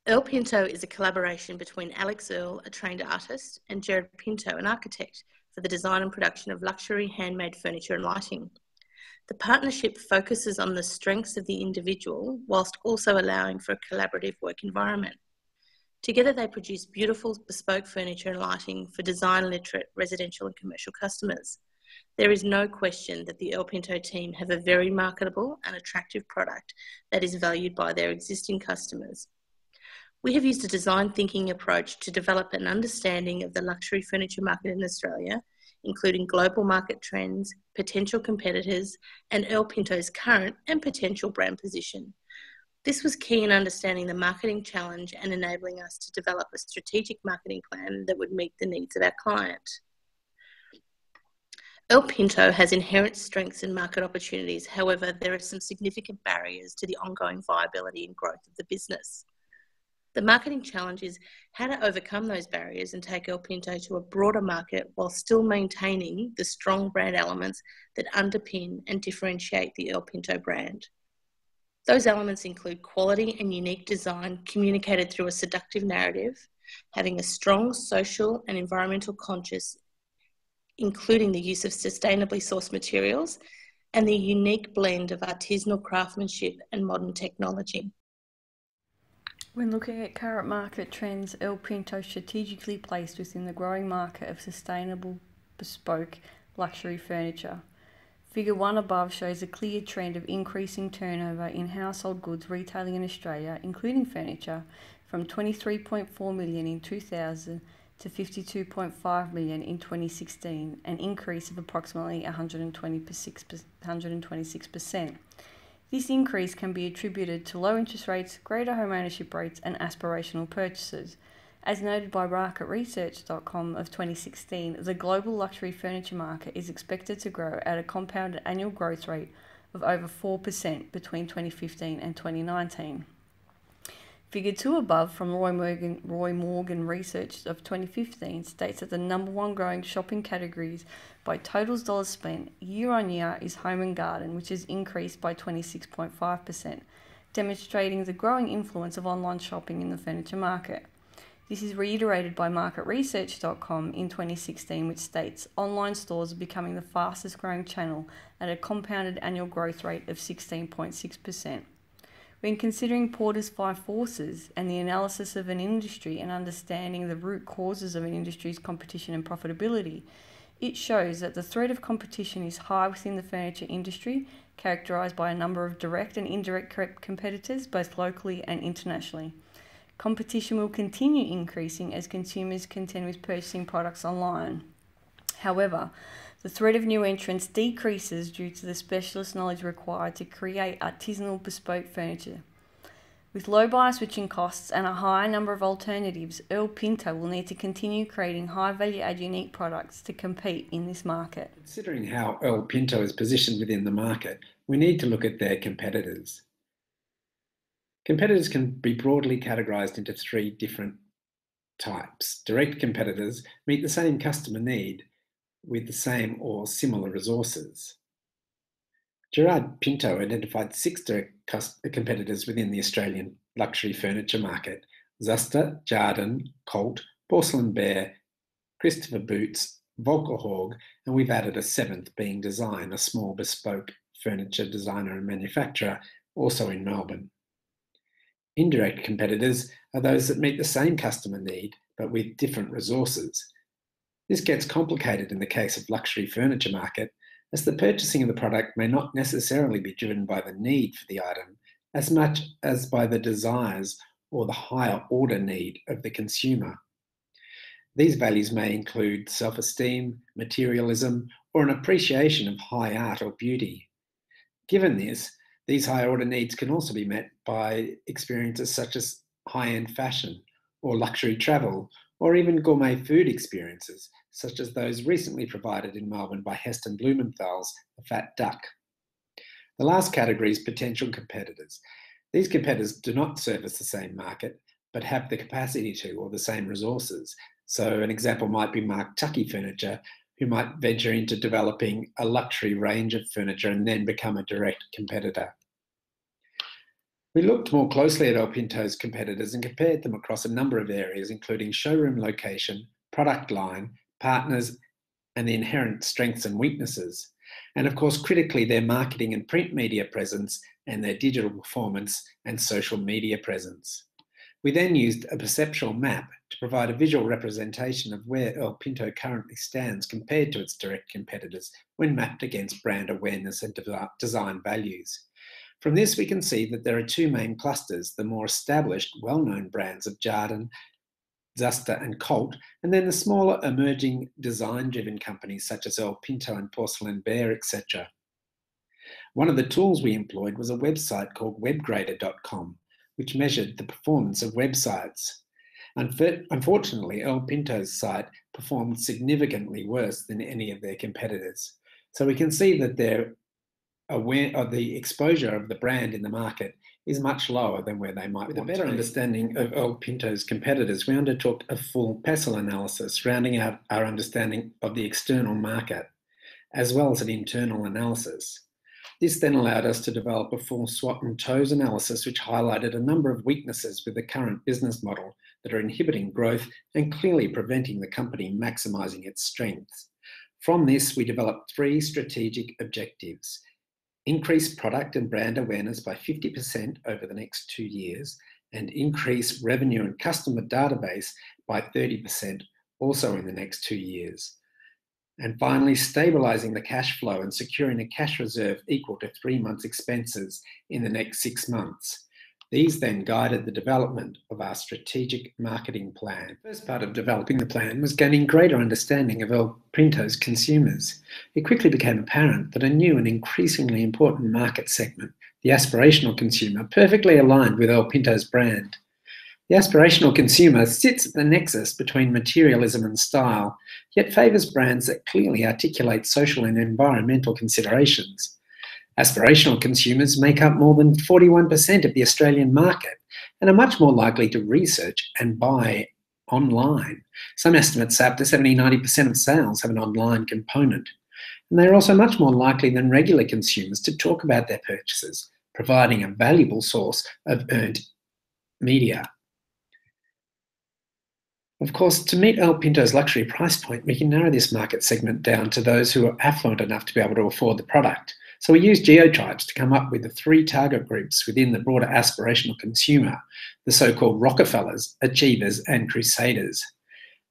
Earl Pinto is a collaboration between Alex Earl, a trained artist, and Jared Pinto, an architect, for the design and production of luxury handmade furniture and lighting. The partnership focuses on the strengths of the individual whilst also allowing for a collaborative work environment. Together, they produce beautiful bespoke furniture and lighting for design-literate residential and commercial customers. There is no question that the Earl Pinto team have a very marketable and attractive product that is valued by their existing customers. We have used a design thinking approach to develop an understanding of the luxury furniture market in Australia, including global market trends, potential competitors, and Earl Pinto's current and potential brand position. This was key in understanding the marketing challenge and enabling us to develop a strategic marketing plan that would meet the needs of our client. Earl Pinto has inherent strengths and market opportunities. However, there are some significant barriers to the ongoing viability and growth of the business. The marketing challenge is how to overcome those barriers and take Earl Pinto to a broader market while still maintaining the strong brand elements that underpin and differentiate the Earl Pinto brand. Those elements include quality and unique design communicated through a seductive narrative, having a strong social and environmental conscious, including the use of sustainably sourced materials, and the unique blend of artisanal craftsmanship and modern technology. When looking at current market trends, Earl Pinto is strategically placed within the growing market of sustainable, bespoke luxury furniture. Figure 1 above shows a clear trend of increasing turnover in household goods retailing in Australia, including furniture, from 23.4 million in 2000 to 52.5 million in 2016, an increase of approximately 126%. This increase can be attributed to low interest rates, greater home ownership rates, and aspirational purchases. As noted by marketresearch.com of 2016, the global luxury furniture market is expected to grow at a compounded annual growth rate of over 4% between 2015 and 2019. Figure 2 above from Roy Morgan Research of 2015 states that the number one growing shopping categories by total dollars spent year on year is home and garden, which has increased by 26.5%, demonstrating the growing influence of online shopping in the furniture market. This is reiterated by marketresearch.com in 2016, which states online stores are becoming the fastest growing channel at a compounded annual growth rate of 16.6%. When considering Porter's 5 forces and the analysis of an industry and understanding the root causes of an industry's competition and profitability, it shows that the threat of competition is high within the furniture industry, characterised by a number of direct and indirect competitors, both locally and internationally. Competition will continue increasing as consumers contend with purchasing products online. However, the threat of new entrants decreases due to the specialist knowledge required to create artisanal bespoke furniture. With low buyer switching costs and a high number of alternatives, Earl Pinto will need to continue creating high value add unique products to compete in this market. Considering how Earl Pinto is positioned within the market, we need to look at their competitors. Competitors can be broadly categorised into 3 different types. Direct competitors meet the same customer need with the same or similar resources. Gerard Pinto identified 6 direct competitors within the Australian luxury furniture market: Zuster, Jardine, Colt, Porcelain Bear, Christopher Boots, Volkerhorg, and we've added a 7th being Design, a small bespoke furniture designer and manufacturer, also in Melbourne. Indirect competitors are those that meet the same customer need but with different resources. This gets complicated in the case of luxury furniture market, as the purchasing of the product may not necessarily be driven by the need for the item as much as by the desires or the higher order need of the consumer. These values may include self-esteem, materialism, or an appreciation of high art or beauty. Given this, these higher order needs can also be met by experiences such as high-end fashion or luxury travel, or even gourmet food experiences, such as those recently provided in Melbourne by Heston Blumenthal's The Fat Duck. The last category is potential competitors. These competitors do not service the same market, but have the capacity to, or the same resources. So an example might be Mark Tuckey Furniture, who might venture into developing a luxury range of furniture and then become a direct competitor. We looked more closely at El Pinto's competitors and compared them across a number of areas, including showroom location, product line, partners, and the inherent strengths and weaknesses. And of course, critically, their marketing and print media presence and their digital performance and social media presence. We then used a perceptual map to provide a visual representation of where El Pinto currently stands compared to its direct competitors when mapped against brand awareness and design values. From this, we can see that there are two main clusters: the more established, well-known brands of Jardin, Zuster and Colt, and then the smaller emerging design-driven companies such as El Pinto and Porcelain Bear, etc. One of the tools we employed was a website called webgrader.com, which measured the performance of websites. Unfortunately, El Pinto's site performed significantly worse than any of their competitors. So we can see that they're aware of the exposure of the brand in the market is much lower than where they might want to be. With a better understanding of El Pinto's competitors, we undertook a full PESEL analysis, rounding out our understanding of the external market, as well as an internal analysis. This then allowed us to develop a full SWOT and TOES analysis, which highlighted a number of weaknesses with the current business model that are inhibiting growth and clearly preventing the company maximising its strengths. From this, we developed 3 strategic objectives: increase product and brand awareness by 50% over the next 2 years, and increase revenue and customer database by 30% also in the next 2 years. And finally, stabilising the cash flow and securing a cash reserve equal to 3 months' expenses in the next 6 months. These then guided the development of our strategic marketing plan. The first part of developing the plan was gaining greater understanding of El Pinto's consumers. It quickly became apparent that a new and increasingly important market segment, the aspirational consumer, perfectly aligned with El Pinto's brand. The aspirational consumer sits at the nexus between materialism and style, yet favours brands that clearly articulate social and environmental considerations. Aspirational consumers make up more than 41% of the Australian market and are much more likely to research and buy online. Some estimates say up to 70–90% of sales have an online component. And they're also much more likely than regular consumers to talk about their purchases, providing a valuable source of earned media. Of course, to meet El Pinto's luxury price point, we can narrow this market segment down to those who are affluent enough to be able to afford the product. So we used geotypes to come up with the 3 target groups within the broader aspirational consumer, the so-called Rockefellers, Achievers, and Crusaders.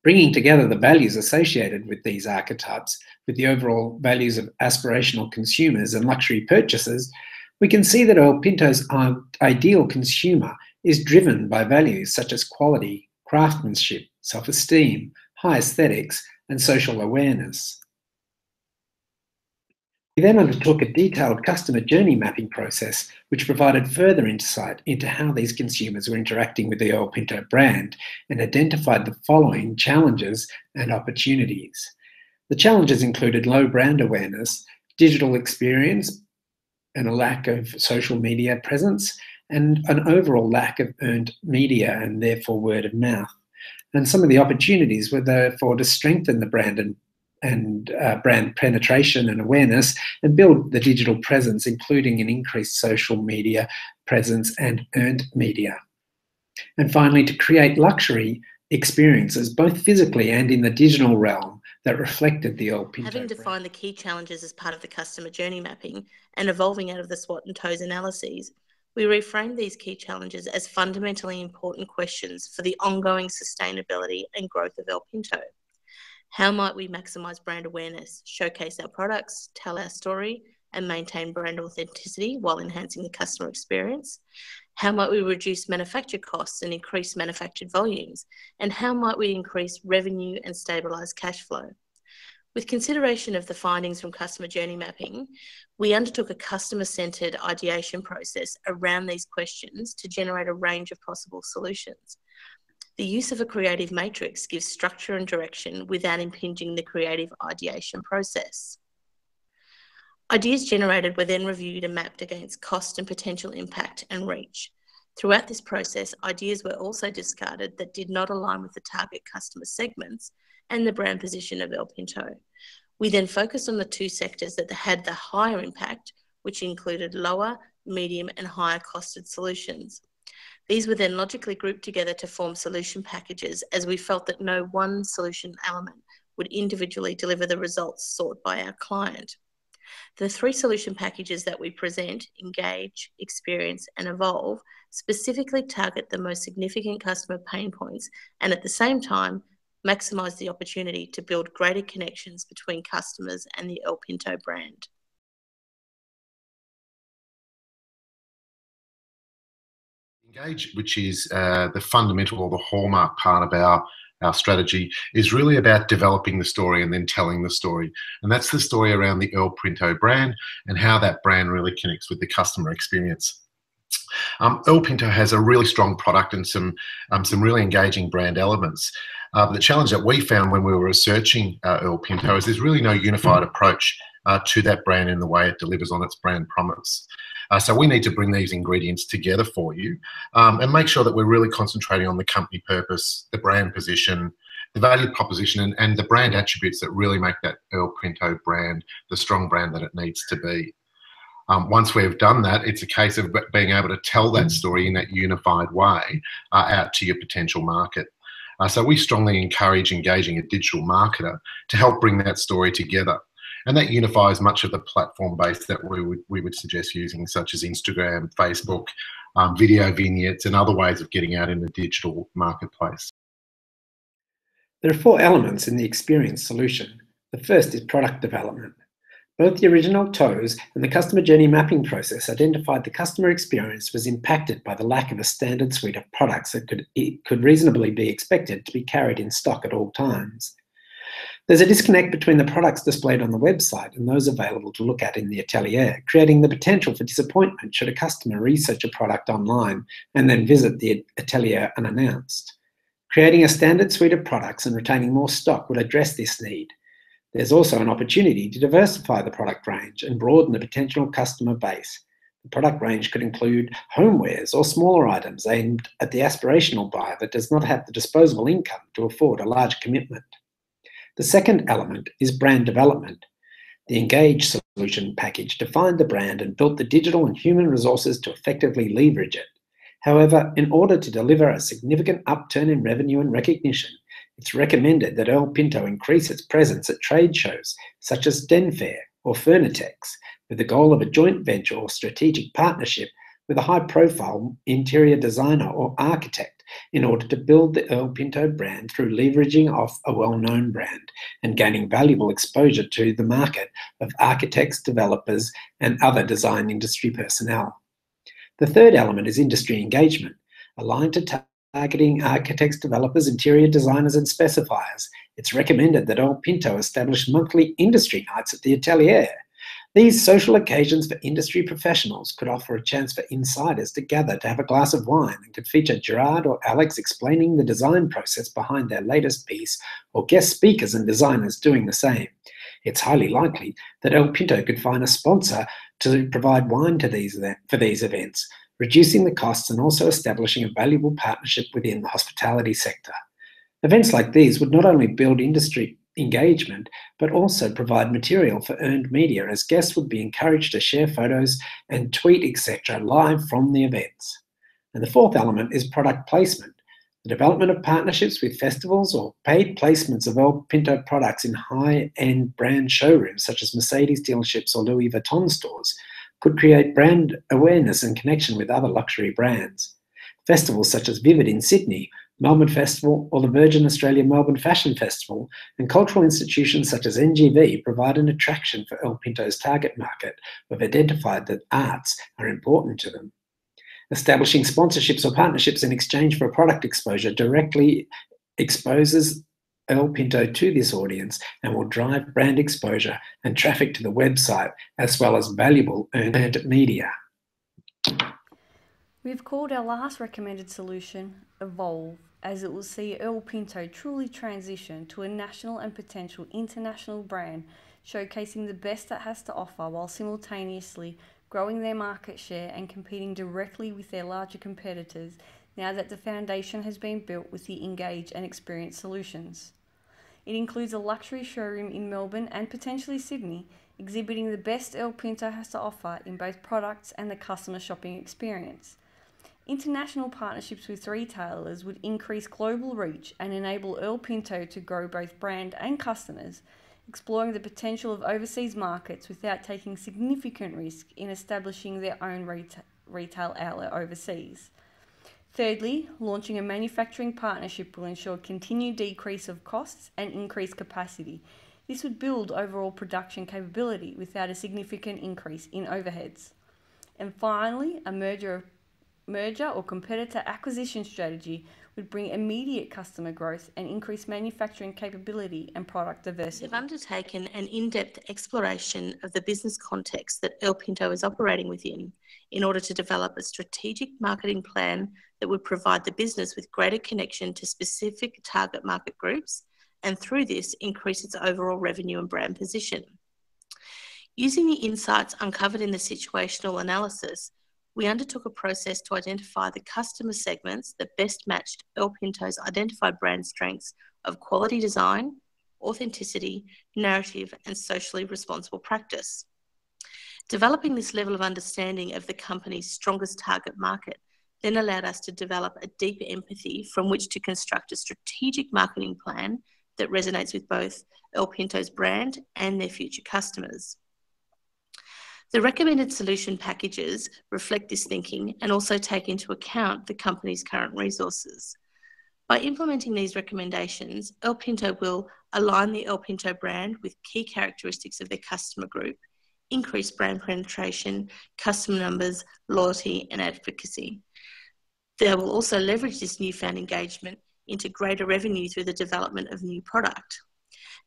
Bringing together the values associated with these archetypes with the overall values of aspirational consumers and luxury purchasers, we can see that El Pinto's ideal consumer is driven by values such as quality, craftsmanship, self-esteem, high aesthetics, and social awareness. We then undertook a detailed customer journey mapping process, which provided further insight into how these consumers were interacting with the El Pinto brand and identified the following challenges and opportunities. The challenges included low brand awareness, digital experience, and a lack of social media presence, and an overall lack of earned media and therefore word of mouth. And some of the opportunities were therefore to strengthen the brand and brand penetration and awareness and build the digital presence, including an increased social media presence and earned media. And finally, to create luxury experiences, both physically and in the digital realm, that reflected the El Pinto Having defined the key challenges as part of the customer journey mapping and evolving out of the SWOT and TOES analyses, we reframed these key challenges as fundamentally important questions for the ongoing sustainability and growth of El Pinto. How might we maximise brand awareness, showcase our products, tell our story, and maintain brand authenticity while enhancing the customer experience? How might we reduce manufacture costs and increase manufactured volumes? And how might we increase revenue and stabilise cash flow? With consideration of the findings from customer journey mapping, we undertook a customer-centred ideation process around these questions to generate a range of possible solutions. The use of a creative matrix gives structure and direction without impinging the creative ideation process. Ideas generated were then reviewed and mapped against cost and potential impact and reach. Throughout this process, ideas were also discarded that did not align with the target customer segments and the brand position of El Pinto. We then focused on the 2 sectors that had the higher impact, which included lower medium, and higher costed solutions. These were then logically grouped together to form solution packages, as we felt that no one solution element would individually deliver the results sought by our client. The 3 solution packages that we present, Engage, Experience, and Evolve, specifically target the most significant customer pain points and at the same time maximise the opportunity to build greater connections between customers and the Earl Pinto brand. Engage, which is the fundamental or the hallmark part of our strategy, is really about developing the story and then telling the story. And that's the story around the Earl Pinto brand and how that brand really connects with the customer experience. Earl Pinto has a really strong product and some really engaging brand elements. The challenge that we found when we were researching Earl Pinto is there's really no unified approach to that brand in the way it delivers on its brand promise. So we need to bring these ingredients together for you and make sure that we're really concentrating on the company purpose, the brand position, the value proposition, and the brand attributes that really make that Earl Pinto brand the strong brand that it needs to be. Once we've done that, it's a case of being able to tell that story in that unified way out to your potential market. So we strongly encourage engaging a digital marketer to help bring that story together. And that unifies much of the platform base that we would suggest using, such as Instagram, Facebook, video vignettes, and other ways of getting out in the digital marketplace. There are 4 elements in the experience solution. The first is product development. Both the original TOEs and the customer journey mapping process identified the customer experience was impacted by the lack of a standard suite of products that could reasonably be expected to be carried in stock at all times. There's a disconnect between the products displayed on the website and those available to look at in the atelier, creating the potential for disappointment should a customer research a product online and then visit the atelier unannounced. Creating a standard suite of products and retaining more stock would address this need. There's also an opportunity to diversify the product range and broaden the potential customer base. The product range could include homewares or smaller items aimed at the aspirational buyer that does not have the disposable income to afford a large commitment. The second element is brand development. The Engage solution package defined the brand and built the digital and human resources to effectively leverage it. However, in order to deliver a significant upturn in revenue and recognition, it's recommended that Earl Pinto increase its presence at trade shows such as Denfair or Furnitex, with the goal of a joint venture or strategic partnership with a high-profile interior designer or architect in order to build the Earl Pinto brand through leveraging off a well-known brand and gaining valuable exposure to the market of architects, developers, and other design industry personnel. The third element is industry engagement, aligned to targeting architects, developers, interior designers, and specifiers. It's recommended that Earl Pinto establish monthly industry nights at the atelier. These social occasions for industry professionals could offer a chance for insiders to gather to have a glass of wine and could feature Gerard or Alex explaining the design process behind their latest piece, or guest speakers and designers doing the same. It's highly likely that Earl Pinto could find a sponsor to provide wine for these events, reducing the costs and also establishing a valuable partnership within the hospitality sector. Events like these would not only build industry engagement, but also provide material for earned media, as guests would be encouraged to share photos and tweet, etc., live from the events. And the fourth element is product placement. The development of partnerships with festivals or paid placements of Earl Pinto products in high-end brand showrooms such as Mercedes dealerships or Louis Vuitton stores could create brand awareness and connection with other luxury brands. Festivals such as Vivid in Sydney, Melbourne Festival, or the Virgin Australia Melbourne Fashion Festival, and cultural institutions such as NGV provide an attraction for Earl Pinto's target market who have identified that arts are important to them. Establishing sponsorships or partnerships in exchange for product exposure directly exposes Earl Pinto to this audience and will drive brand exposure and traffic to the website, as well as valuable earned media. We've called our last recommended solution Evolve, as it will see Earl Pinto truly transition to a national and potential international brand, showcasing the best it has to offer while simultaneously growing their market share and competing directly with their larger competitors now that the foundation has been built with the Engage and Experience solutions. It includes a luxury showroom in Melbourne and potentially Sydney, exhibiting the best Earl Pinto has to offer in both products and the customer shopping experience. International partnerships with retailers would increase global reach and enable Earl Pinto to grow both brand and customers, exploring the potential of overseas markets without taking significant risk in establishing their own retail outlet overseas. Thirdly, launching a manufacturing partnership will ensure continued decrease of costs and increased capacity. This would build overall production capability without a significant increase in overheads. And finally, a merger or competitor acquisition strategy would bring immediate customer growth and increase manufacturing capability and product diversity. We've undertaken an in-depth exploration of the business context that Earl Pinto is operating within in order to develop a strategic marketing plan that would provide the business with greater connection to specific target market groups, and through this increase its overall revenue and brand position. Using the insights uncovered in the situational analysis, we undertook a process to identify the customer segments that best matched Earl Pinto's identified brand strengths of quality design, authenticity, narrative, and socially responsible practice. Developing this level of understanding of the company's strongest target market then allowed us to develop a deeper empathy from which to construct a strategic marketing plan that resonates with both Earl Pinto's brand and their future customers. The recommended solution packages reflect this thinking and also take into account the company's current resources. By implementing these recommendations, Earl Pinto will align the Earl Pinto brand with key characteristics of their customer group, increase brand penetration, customer numbers, loyalty, and advocacy. They will also leverage this newfound engagement into greater revenue through the development of new product.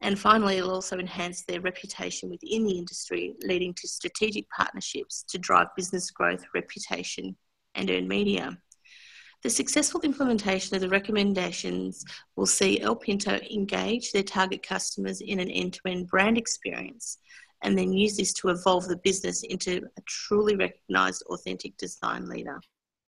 And finally, it'll also enhance their reputation within the industry, leading to strategic partnerships to drive business growth, reputation, and earned media. The successful implementation of the recommendations will see Earl Pinto engage their target customers in an end-to-end brand experience, and then use this to evolve the business into a truly recognised, authentic design leader.